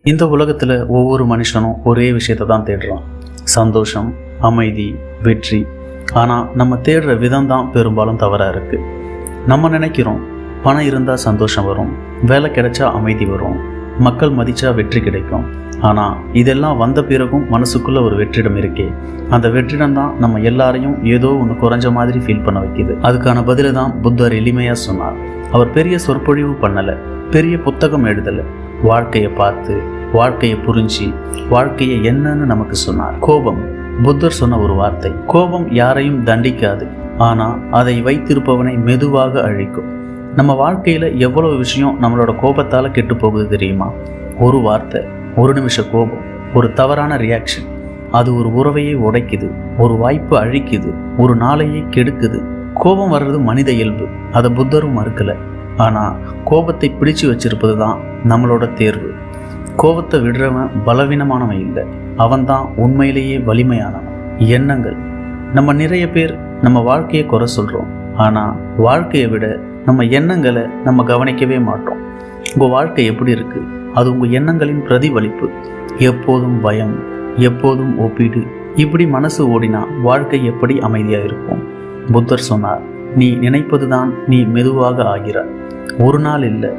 இந்த உலகத்தில் ஒவ்வொரு மனுஷனும் ஒரே விஷயத்தை தான் தேடுறான், சந்தோஷம், அமைதி, வெற்றி. ஆனால் நம்ம தேடுற விதம் தான் பெரும்பாலும் தவறாக இருக்குது. நம்ம நினைக்கிறோம் பணம் இருந்தால் சந்தோஷம் வரும், வேலை கிடைச்சா அமைதி வரும், மக்கள் மதிச்சா வெற்றி கிடைக்கும். ஆனால் இதெல்லாம் வந்த பிறகும் மனசுக்குள்ளே ஒரு வெற்றிடம் இருக்கே, அந்த வெற்றிடம் தான் நம்ம எல்லாரையும் ஏதோ ஒன்று குறைஞ்ச மாதிரி ஃபீல் பண்ண வைக்குது. அதுக்கான பதிலை தான் புத்தர் எளிமையாக சொன்னார். அவர் பெரிய சொற்பொழிவு பண்ணலை, பெரிய புத்தகம் எழுதலை, வாழ்க்கையை பார்த்து வாழ்க்கையை புரிஞ்சு வாழ்க்கையை என்னன்னு நமக்கு சொன்னார். கோபம், புத்தர் சொன்ன ஒரு வார்த்தை. கோபம் யாரையும் தண்டிக்காது, ஆனால் அதை வைத்திருப்பவனை மெதுவாக அழிக்கும். நம்ம வாழ்க்கையில் எவ்வளவு விஷயம் நம்மளோட கோபத்தால் கெட்டு போகுது தெரியுமா? ஒரு வார்த்தை, ஒரு நிமிஷ கோபம், ஒரு தவறான ரியாக்ஷன், அது ஒரு உறவையே உடைக்குது, ஒரு வாய்ப்பு அழிக்குது, ஒரு நாளையே கெடுக்குது. கோபம் வர்றது மனித இயல்பு, அதை புத்தரும் மறுக்கலை. ஆனால் கோபத்தை பிடிச்சு வச்சிருப்பது தான் நம்மளோட தேர்வு. கோபத்தை விடுறவன் பலவீனமானவன் இல்லை, அவன்தான் உண்மையிலேயே வலிமையானவன். எண்ணங்கள், நம்ம நிறைய பேர் நம்ம வாழ்க்கையை குறை சொல்கிறோம், ஆனால் வாழ்க்கையை விட நம்ம எண்ணங்களை நம்ம கவனிக்கவே மாட்டோம். உங்கள் வாழ்க்கை எப்படி இருக்குது? அது உங்கள் எண்ணங்களின் பிரதிபலிப்பு. எப்போதும் பயம், எப்போதும் ஒப்பீடு, இப்படி மனசு ஓடினா வாழ்க்கை எப்படி அமைதியாக இருக்கும்? புத்தர் சொன்னார், நீ நினைப்பது தான் நீ மெதுவாக ஆகிறாய். ஒரு நாள் இல்லை,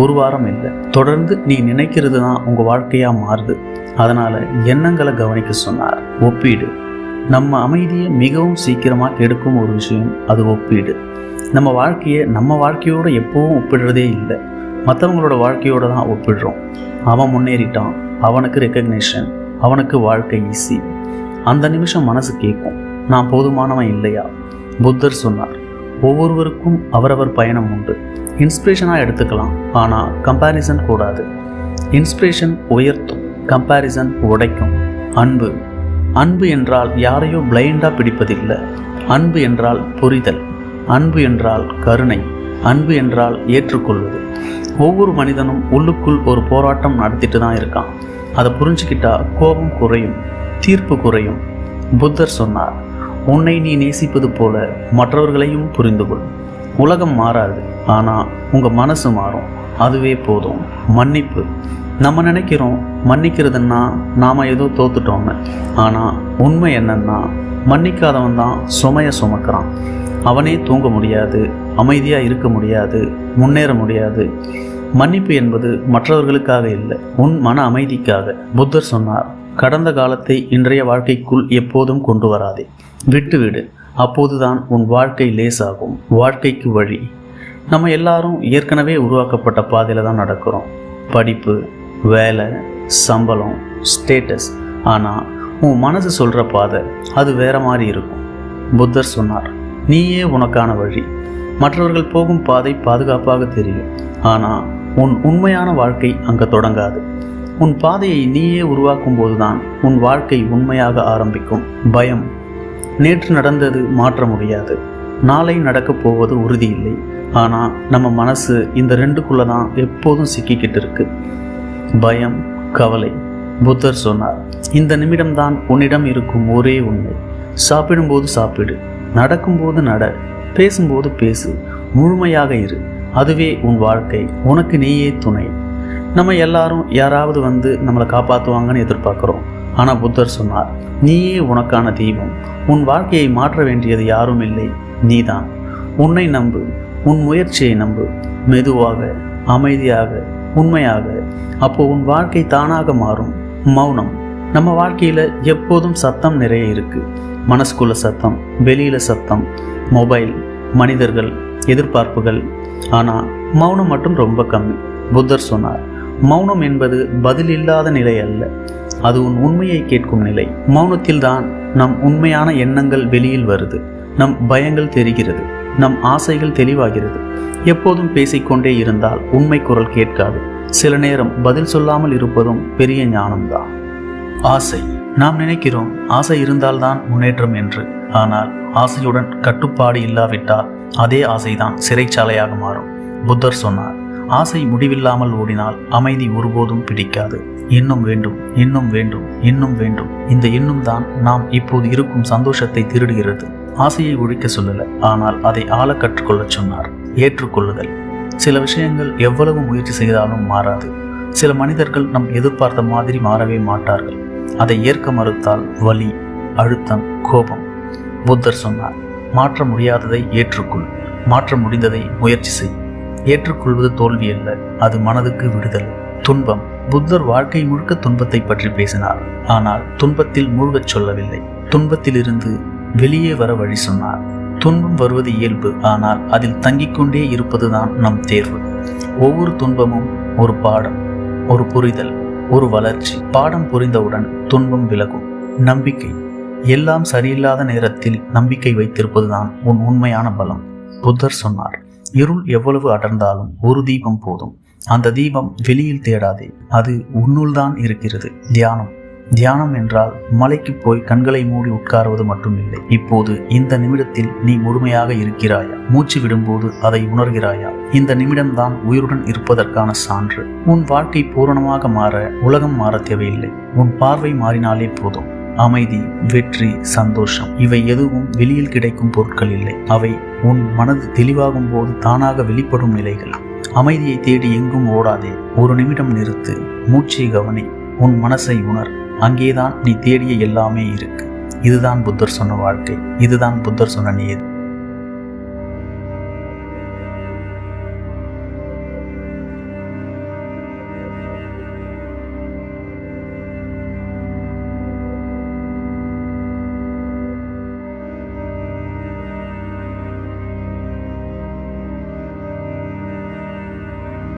ஒரு வாரம் இல்லை, தொடர்ந்து நீ நினைக்கிறது தான் உங்கள் வாழ்க்கையாக மாறுது. அதனால் எண்ணங்களை கவனிக்க சொன்னார். ஒப்பீடு, நம்ம அமைதியை மிகவும் சீக்கிரமாக கெடுக்கும் ஒரு விஷயம் அது ஒப்பீடு. நம்ம வாழ்க்கையை நம்ம வாழ்க்கையோடு எப்பவும் ஒப்பிடுறதே இல்லை, மற்றவங்களோட வாழ்க்கையோடு தான் ஒப்பிடுறோம். அவன் முன்னேறிட்டான், அவனுக்கு ரெக்கக்னேஷன், அவனுக்கு வாழ்க்கை ஈஸி. அந்த நிமிஷம் மனசு கேட்கும், நான் போதுமானவன் இல்லையா? புத்தர் சொன்னார், ஒவ்வொருவருக்கும் அவரவர் பயணம் உண்டு. இன்ஸ்பிரேஷனாக எடுத்துக்கலாம், ஆனால் கம்பேரிசன் கூடாது. இன்ஸ்பிரேஷன் உயர்த்தும், கம்பேரிசன் உடைக்கும். அன்பு, அன்பு என்றால் யாரையோ பிளைண்டாக பிடிப்பதில்லை. அன்பு என்றால் புரிதல், அன்பு என்றால் கருணை, அன்பு என்றால் ஏற்றுக்கொள்வது. ஒவ்வொரு மனிதனும் உள்ளுக்குள் ஒரு போராட்டம் நடத்திட்டு தான் இருக்கான். அதை புரிஞ்சுக்கிட்டா கோபம் குறையும், தீர்ப்பு குறையும். புத்தர் சொன்னார், உன்னை நீ நேசிப்பது போல மற்றவர்களையும் புரிந்து கொள். உலகம் மாறாது, ஆனால் உங்கள் மனசு மாறும், அதுவே போதும். மன்னிப்பு, நம்ம நினைக்கிறோம் மன்னிக்கிறதுன்னா நாம் ஏதோ தோத்துட்டோம்னு, ஆனால் உண்மை என்னன்னா மன்னிக்காதவன் தான் சுமையை சுமக்கிறான். அவனே தூங்க முடியாது, அமைதியாக இருக்க முடியாது, முன்னேற முடியாது. மன்னிப்பு என்பது மற்றவர்களுக்காக இல்லை, உன் மன அமைதிக்காக. புத்தர் சொன்னார், கடந்த காலத்தை இன்றைய வாழ்க்கைக்குள் எப்போதும் கொண்டு வராதே, விட்டுவிடு, அப்போதுதான் உன் வாழ்க்கை லேசாகும். வாழ்க்கைக்கு வழி, நம்ம எல்லாரும் ஏற்கனவே உருவாக்கப்பட்ட பாதையில் தான் நடக்கிறோம். படிப்பு, வேலை, சம்பளம், ஸ்டேட்டஸ். ஆனால் உன் மனசு சொல்கிற பாதை அது வேற மாதிரி இருக்கும். புத்தர் சொன்னார், நீயே உனக்கான வழி. மற்றவர்கள் போகும் பாதை பாதுகாப்பாக தெரியும், ஆனால் உன் உண்மையான வாழ்க்கை அங்கே தொடங்காது. உன் பாதையை நீயே உருவாக்கும் போதுதான் உன் வாழ்க்கை உண்மையாக ஆரம்பிக்கும். பயம், நேற்று நடந்தது மாற்ற முடியாது, நாளை நடக்கப் போவது உறுதி இல்லை. ஆனால் நம்ம மனசு இந்த ரெண்டுக்குள்ளே தான் எப்போதும் சிக்கிக்கிட்டு இருக்கு. பயம், கவலை. புத்தர் சொன்னார், இந்த நிமிடம்தான் உன்னிடம் இருக்கும் ஒரே உண்மை. சாப்பிடும்போது சாப்பிடு, நடக்கும்போது நட, பேசும்போது பேசு, முழுமையாக இரு. அதுவே உன் வாழ்க்கை, உனக்கு நீயே துணை. நம்ம எல்லாரும் யாராவது வந்து நம்மளை காப்பாற்றுவாங்கன்னு எதிர்பார்க்குறோம். ஆனால் புத்தர் சொன்னார், நீயே உனக்கான தீபம். உன் வாழ்க்கையை மாற்ற வேண்டியது யாரும் இல்லை, நீதான். உன்னை நம்பு, உன் முயற்சியை நம்பு, மெதுவாக, அமைதியாக, உண்மையாக. அப்போ உன் வாழ்க்கை தானாக மாறும். மௌனம், நம்ம வாழ்க்கையில் எப்போதும் சத்தம் நிறைய இருக்குது. மனசுக்குள்ள சத்தம், வெளியில் சத்தம், மொபைல், மனிதர்கள், எதிர்பார்ப்புகள். ஆனால் மௌனம் மட்டும் ரொம்ப கம்மி. புத்தர் சொன்னார், மௌனம் என்பது பதில் இல்லாத நிலை அல்ல, அது உன் உண்மையை கேட்கும் நிலை. மௌனத்தில் தான் நம் உண்மையான எண்ணங்கள் வெளியில் வருது, நம் பயங்கள் தெரிகிறது, நம் ஆசைகள் தெளிவாகிறது. எப்போதும் பேசிக்கொண்டே இருந்தால் உண்மை குரல் கேட்காது. சில நேரம் பதில் சொல்லாமல் இருப்பதும் பெரிய ஞானம்தான். ஆசை, நாம் நினைக்கிறோம் ஆசை இருந்தால்தான் முன்னேற்றம் என்று. ஆனால் ஆசையுடன் கட்டுப்பாடு இல்லாவிட்டால் அதே ஆசைதான் சிறைச்சாலையாக மாறும். புத்தர் சொன்னார், ஆசை முடிவில்லாமல் ஓடினால் அமைதி ஒருபோதும் பிடிக்காது. இன்னும் வேண்டும், இன்னும் வேண்டும், இன்னும் வேண்டும். இந்த இன்னும் தான் நாம் இப்போது இருக்கும் சந்தோஷத்தை திருடுகிறது. ஆசையை ஒழிக்க சொல்லல, ஆனால் அதை ஆள கற்றுக்கொள்ள சொன்னார். ஏற்றுக்கொள்ளுதல், சில விஷயங்கள் எவ்வளவு முயற்சி செய்தாலும் மாறாது. சில மனிதர்கள் நம் எதிர்பார்த்த மாதிரி மாறவே மாட்டார்கள். அதை ஏற்க மறுத்தால் வலி, அழுத்தம், கோபம். புத்தர் சொன்னார், மாற்ற முடியாததை ஏற்றுக்கொள், மாற்ற முடிந்ததை முயற்சி செய். ஏற்றுக்கொள்வது தோல்வி அல்ல, அது மனதுக்கு விடுதலை. துன்பம். புத்தர் வாழ்க்கை முழுக்க துன்பத்தை பற்றி பேசினார். ஆனால் துன்பத்தில் மூழ்கச் சொல்லவில்லை. துன்பத்திலிருந்து வெளியே வர வழி சொன்னார். துன்பம் வருவது இயல்பு, ஆனால் அதில் தங்கிக் கொண்டே இருப்பதுதான் நம் தேர்வு. ஒவ்வொரு துன்பமும் ஒரு பாடம், ஒரு புரிதல், ஒரு வளர்ச்சி. பாடம் புரிந்தவுடன் துன்பம் விலகும். நம்பிக்கை. எல்லாம் சரியில்லாத நேரத்தில் நம்பிக்கை வைத்திருப்பதுதான் உன் உண்மையான பலம். புத்தர் சொன்னார், இருள் எவ்வளவு அடர்ந்தாலும் ஒரு தீபம் போதும். அந்த தீபம் வெளியில் தேடாதே, அது உன்னுள் தான் இருக்கிறது. தியானம். தியானம் என்றால் மலைக்கு போய் கண்களை மூடி உட்காருவது மட்டும் இல்லை. இப்போது இந்த நிமிடத்தில் நீ முழுமையாக இருக்கிறாயா? மூச்சு விடும்போது அதை உணர்கிறாயா? இந்த நிமிடம்தான் உயிருடன் இருப்பதற்கான சான்று. உன் வாழ்க்கை பூரணமாக மாற உலகம் மாற தேவையில்லை. உன் பார்வை மாறினாலே போதும். அமைதி, வெற்றி, சந்தோஷம் இவை எதுவும் வெளியில் கிடைக்கும் பொருட்கள் இல்லை. அவை உன் மனது தெளிவாகும் போது தானாக வெளிப்படும் நிலைகள். அமைதியை தேடி எங்கும் ஓடாதே. ஒரு நிமிடம் நிறுத்து, மூச்சை கவனி, உன் மனசை உணர். அங்கேதான் நீ தேடிய எல்லாமே இருக்கு. இதுதான் புத்தர் சொன்ன வாழ்க்கை. இதுதான் புத்தர் சொன்ன நீதி.